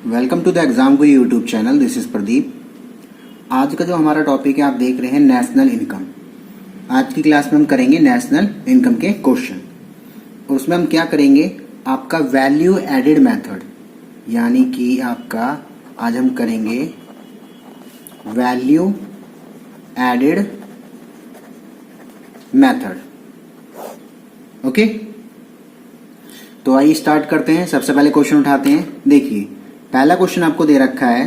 Welcome to the exam Guru YouTube channel. This is Pradeep. आज का जो हमारा टॉपिक है आप देख रहे हैं नेशनल इनकम। आज की क्लास में हम करेंगे नेशनल इनकम के क्वेश्चन और उसमें हम क्या करेंगे, आपका वैल्यू एडेड मेथड, यानी कि आपका आज हम करेंगे वैल्यू एडेड मेथड। ओके, तो आइए स्टार्ट करते हैं। सबसे पहले क्वेश्चन उठाते हैं। देखिए, पहला क्वेश्चन आपको दे रखा है,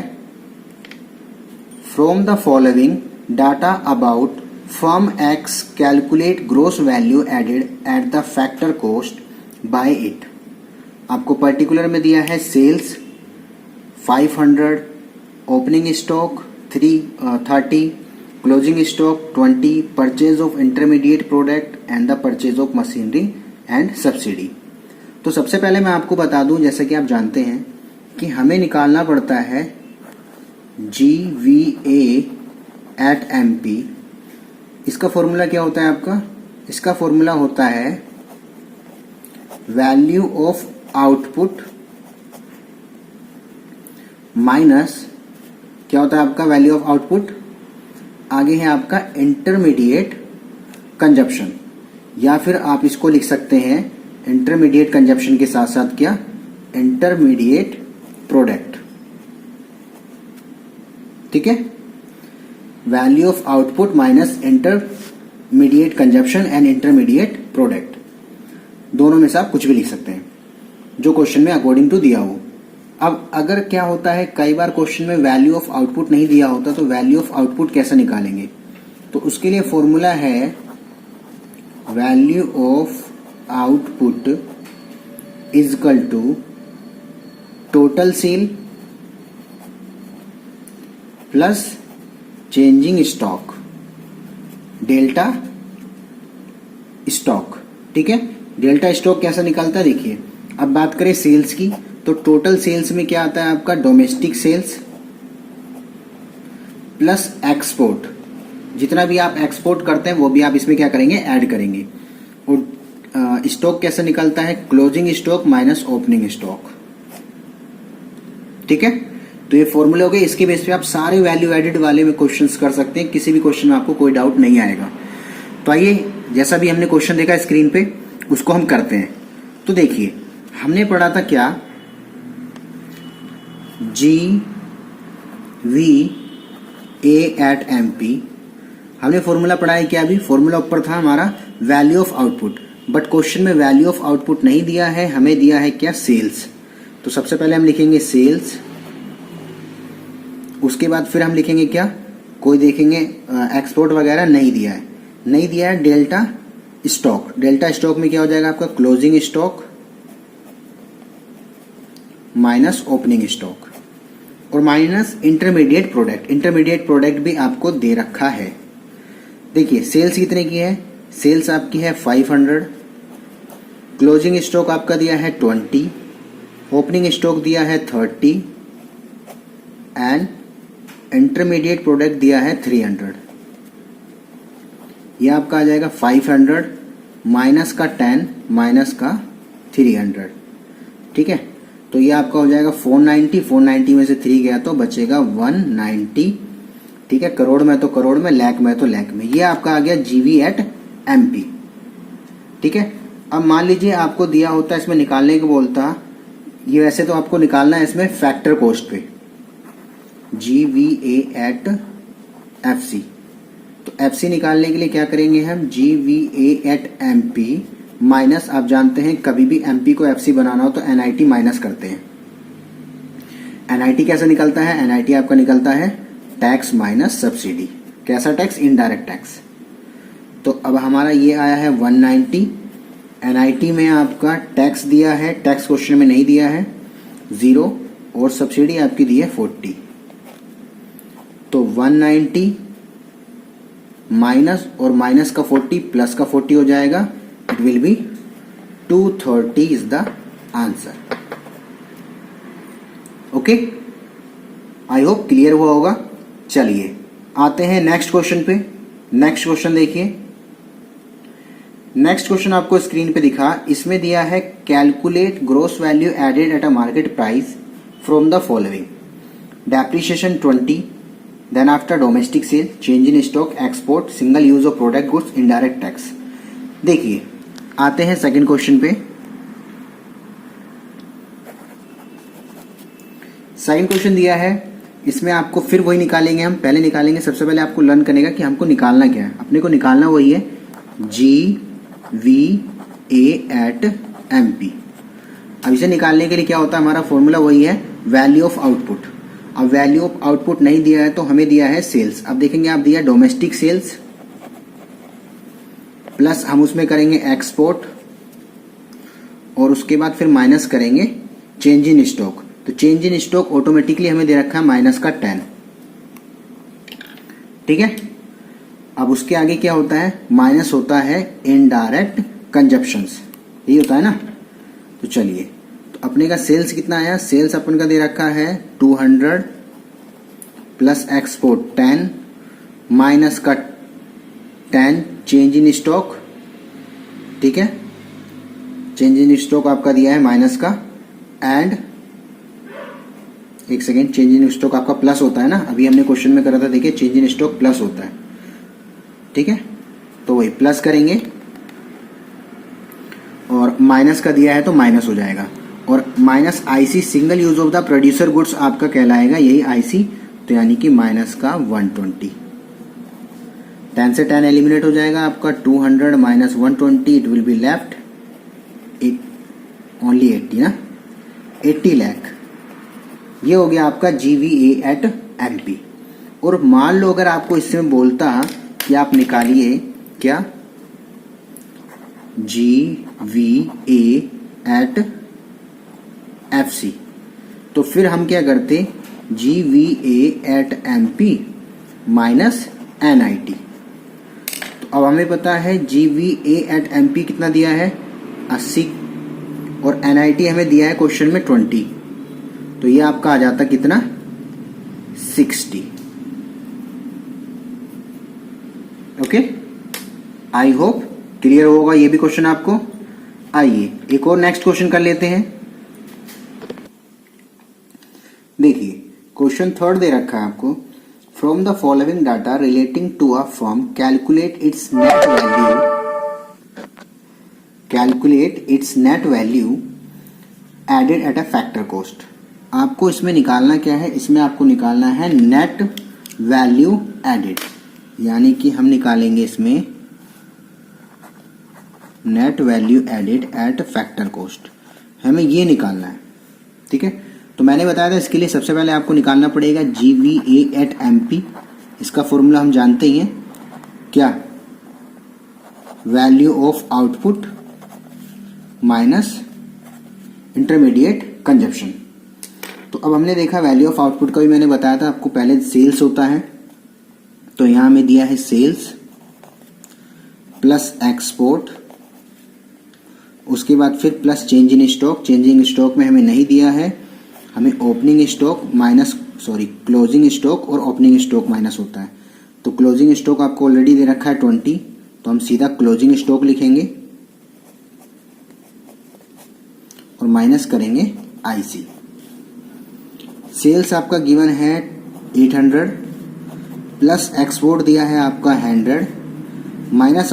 from the following data about firm X calculate gross value added at the factor cost by it. आपको पर्टिकुलर में दिया है sales 500, opening stock 30, closing stock 20, purchase of intermediate product and the purchase of machinery and subsidy. तो सबसे पहले मैं आपको बता दूं, जैसे कि आप जानते हैं कि हमें निकालना पड़ता है GVA एट MP। इसका फॉर्मूला क्या होता है आपका? इसका फॉर्मूला होता है वैल्यू ऑफ आउटपुट माइनस क्या होता है आपका वैल्यू ऑफ आउटपुट, आगे है आपका इंटरमीडिएट कंजप्शन, या फिर आप इसको लिख सकते हैं इंटरमीडिएट कंजप्शन के साथ साथ क्या, इंटरमीडिएट प्रोडक्ट। ठीक है, value of output minus intermediate consumption and intermediate product, दोनों में से आप कुछ भी लिख सकते हैं जो क्वेश्चन में अकॉर्डिंग टू दिया हो। अब अगर क्या होता है, कई बार क्वेश्चन में वैल्यू ऑफ आउटपुट नहीं दिया होता, तो वैल्यू ऑफ आउटपुट कैसे निकालेंगे? तो उसके लिए फॉर्मूला है value of output is equal to total sale plus changing stock delta stock. ठीक है, डेल्टा स्टॉक कैसा निकलता है देखिए। अब बात करें सेल्स की, तो टोटल सेल्स में क्या आता है आपका, डोमेस्टिक सेल्स प्लस एक्सपोर्ट। जितना भी आप एक्सपोर्ट करते हैं वो भी आप इसमें क्या करेंगे, ऐड करेंगे। और स्टॉक कैसे निकलता है, closing stock minus opening stock. ठीक है, तो ये फॉर्मूले हो गए। इसके बेस पे आप सारे वैल्यू एडेड वाले में क्वेश्चंस कर सकते हैं, किसी भी क्वेश्चन में आपको कोई डाउट नहीं आएगा। तो आइए, जैसा भी हमने क्वेश्चन देखा स्क्रीन पे, उसको हम करते हैं। तो देखिए, हमने पढ़ा था क्या, GVA एट MP। हमने फॉर्मूला पढ़ा है क्या, अभी फॉर्मूला ऊपर था हमारा value of output, but question में वैल्यू ऑफ आउटपुट नहीं दिया है, हमें दिया है क्या, सेल्स। तो सबसे पहले हम लिखेंगे सेल्स, उसके बाद फिर हम लिखेंगे क्या, कोई देखेंगे एक्सपोर्ट वगैरह नहीं दिया है, नहीं दिया है डेल्टा स्टॉक। डेल्टा स्टॉक में क्या हो जाएगा आपका, closing stock minus opening stock और minus intermediate product. Intermediate product भी आपको दे रखा है। देखिए, सेल्स कितने की है, सेल्स आपकी है 500, क्लोजिंग स्टॉक आपका दिया है 20, ओपनिंग स्टॉक दिया है 30 एंड इंटरमीडिएट प्रोडक्ट दिया है 300। यह आपका आ जाएगा 500 माइनस का 10 माइनस का 300। ठीक है, तो ये आपका हो जाएगा 490 में से 3 गया तो बचेगा 190। ठीक है, करोड़ में तो करोड़ में, लाख में तो लाख में। ये आपका आ गया GV एट MP। ठीक है, अब मान लीजिए आपको दिया होता है, इसमें निकालने को बोलता, ये वैसे तो आपको निकालना है इसमें फैक्टर कॉस्ट पे, GVA एट FC। तो FC निकालने के लिए क्या करेंगे हम, GVA एट MP माइनस, आप जानते हैं कभी भी MP को FC बनाना हो तो NIT माइनस करते हैं। NIT कैसे निकलता है, NIT आपका निकलता है टैक्स माइनस सब्सिडी। कैसा टैक्स, इनडायरेक्ट टैक्स। तो अब हमारा ये आया है 190, NIT में आपका टैक्स दिया है, टैक्स क्वेश्चन में नहीं दिया है, 0, और सब्सिडी आपकी दी है 40। तो 190 माइनस और माइनस का 40 प्लस का 40 हो जाएगा, it will be 230 is the answer. Okay, I hope clear हुआ होगा। चलिए आते हैं नेक्स्ट क्वेश्चन पे। नेक्स्ट क्वेश्चन देखिए, नेक्स्ट क्वेश्चन आपको स्क्रीन पे दिखा, इसमें दिया है calculate gross value added at a market price from the following, depreciation 20, then after domestic sale, change in stock, export, single use of product goods, indirect tax. देखिए आते हैं सेकंड क्वेश्चन पे। सेकंड क्वेश्चन दिया है, इसमें आपको फिर वही निकालेंगे, हम पहले निकालेंगे, सबसे पहले आपको लर्न करने का कि हमको निकालना क्या है। अपने को निकालना वही है GVA एट MP। अब इसे निकालने के लिए क्या होता है, हमारा फॉर्मूला वही है वैल्यू ऑफ आउटपुट। अब वैल्यू ऑफ आउटपुट नहीं दिया है तो हमें दिया है सेल्स। अब देखेंगे आप दिया डोमेस्टिक सेल्स प्लस हम उसमें करेंगे एक्सपोर्ट और उसके बाद फिर माइनस करेंगे चेंज इन स्टॉक। तो चेंज इन स्टॉक ऑटोमेटिकली हमें दे रखा है माइनस का 10, ठीक है। अब उसके आगे क्या होता है, माइनस होता है इनडायरेक्ट कंजप्शंस, यही होता है ना। तो चलिए, तो अपने का सेल्स कितना आया, सेल्स अपन का दे रखा है 200 प्लस एक्सपोर्ट 10 माइनस का 10 चेंज इन स्टॉक, ठीक है। चेंज इन स्टॉक आपका दिया है माइनस का, एंड एक सेकेंड, चेंज इन स्टॉक आपका प्लस होता है ना, अभी हमने क्वेश्चन में करा था, देखिए चेंज इन स्टॉक प्लस होता है, ठीक है। तो वही प्लस करेंगे और माइनस का दिया है तो माइनस हो जाएगा, और minus IC single use of the producer goods आपका कहलाएगा यही IC, तो यानी कि माइनस का 120। 10 से 10 एलिमिनेट हो जाएगा आपका, 200 minus 120, it will be left only 80 ना, 80 लाख। ये हो गया आपका GVA एट MP। और मान लो अगर आपको इसमें बोलता कि आप निकालिए क्या GVA एट FC, तो फिर हम क्या करते, GVA at MP minus NIT। तो अब हमें पता है GVA एट MP कितना दिया है 80, और NIT हमें दिया है क्वेश्चन में 20, तो ये आपका आ जाता कितना 60। ओके, आई होप क्लियर होगा ये भी क्वेश्चन आपको। आइए एक और नेक्स्ट क्वेश्चन कर लेते हैं। देखिए क्वेश्चन थर्ड दे रखा है आपको, from the following data relating to a firm calculate its net value added at a factor cost. आपको इसमें निकालना क्या है, इसमें आपको निकालना है नेट वैल्यू एडेड, यानी कि हम निकालेंगे इसमें net value added at factor cost, हमें ये निकालना है, ठीक है। तो मैंने बताया था इसके लिए सबसे पहले आपको निकालना पड़ेगा GVA एट MP। इसका फॉर्मूला हम जानते ही हैं क्या, value of output minus intermediate consumption. तो अब हमने देखा वैल्यू ऑफ आउटपुट का भी मैंने बताया था आपको, पहले सेल्स होता है, तो यहां हमें दिया है सेल्स प्लस एक्सपोर्ट, उसके बाद फिर plus change in stock. Change in stock में हमें नहीं दिया है, हमें opening stock minus closing stock और ओपनिंग स्टॉक माइनस होता है। तो क्लोजिंग स्टॉक आपको ऑलरेडी दे रखा है 20, तो हम सीधा क्लोजिंग स्टॉक लिखेंगे और माइनस करेंगे IC। सेल्स आपका गिवन है 800 प्लस एक्सपोर्ट दिया है आपका 100 माइनस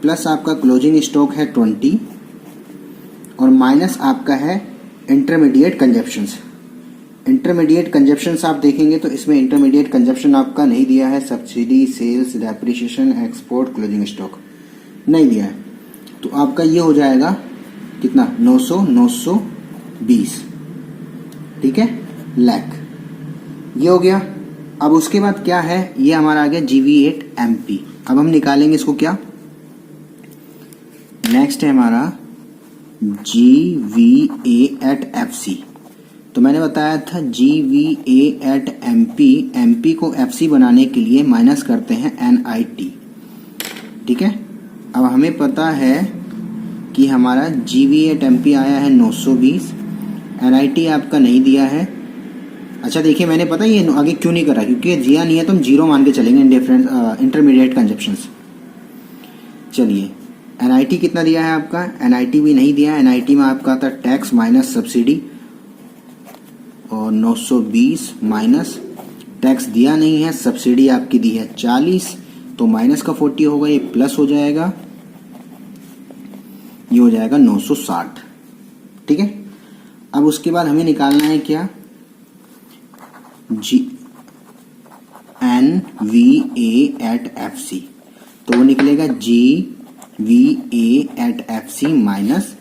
प्लस आपका क्लोजिंग स्टॉक है 20 और माइनस आपका है इंटरमीडिएट कंजप्शंस। इंटरमीडिएट कंजप्शंस आप देखेंगे तो इसमें इंटरमीडिएट कंजप्शन आपका नहीं दिया है, subsidy, sales, depreciation, export, closing stock नहीं दिया है। तो आपका ये हो जाएगा कितना 920, ठीक है, लाख। ये हो गया। अब उसके बाद क्या है, ये हमारा आ गया GVA एट MP। अब हम निकालेंगे इसको क्या, नेक्स्ट है हमारा GVA एट FC। तो मैंने बताया था GVA एट MP को FC बनाने के लिए माइनस करते हैं NIT, ठीक है। अब हमें पता है कि हमारा GVA एट MP आया है 920, NIT आपका नहीं दिया है। अच्छा देखिए, मैंने पता ये आगे क्यों नहीं करा, क्योंकि दिया नहीं है तो हम 0 मान के चलेंगे इंटरमीडिएट कंजप्शंस। चलिए, NIT कितना दिया है आपका, NIT भी नहीं दिया है। NIT में आपका आता टैक्स माइनस सब्सिडी और 920 माइनस टैक्स दिया नहीं है, सब्सिडी आपकी दी है 40, तो माइनस का 40 होगा, ये प्लस हो जाएगा, ये हो जाएगा 960। ठीक है, अब उसके बाद हमें निकालना है क्या, जी NVA@FC, तो वो निकलेगा GVA@FC माइनस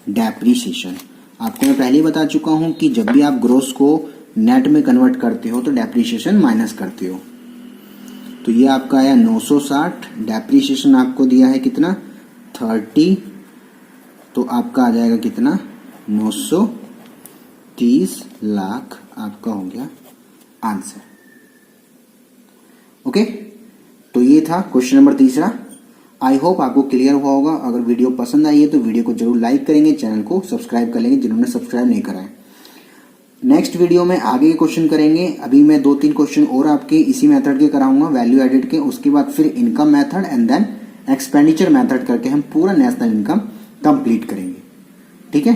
डेप्रीशिएशन। आपको मैं पहले ही बता चुका हूं कि जब भी आप ग्रोस को नेट में कन्वर्ट करते हो तो डेप्रीशिएशन माइनस करते हो। तो ये आपका आया 960, डेप्रीशिएशन आपको दिया है कितना 30, तो आपका आ जाएगा कितना 930 लाख आपका हो गया आंसर। ओके, तो ये था क्वेश्चन नंबर तीसरा। आई होप आपको क्लियर हुआ होगा। अगर वीडियो पसंद आई है तो वीडियो को जरूर लाइक करेंगे, चैनल को सब्सक्राइब कर लेंगे जिन्होंने सब्सक्राइब नहीं करा है। नेक्स्ट वीडियो में आगे के क्वेश्चन करेंगे। अभी मैं 2-3 क्वेश्चन और आपके इसी मेथड के कराऊंगा, वैल्यू एडेड के। उसके बाद फिर income method and then expenditure method करके हम पूरा नेशनल इनकम कंप्लीट करेंगे। ठीक है,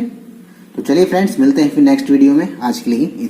तो चलिए फ्रेंड्स, मिलते हैं फिर नेक्स्ट वीडियो में। आज के लिए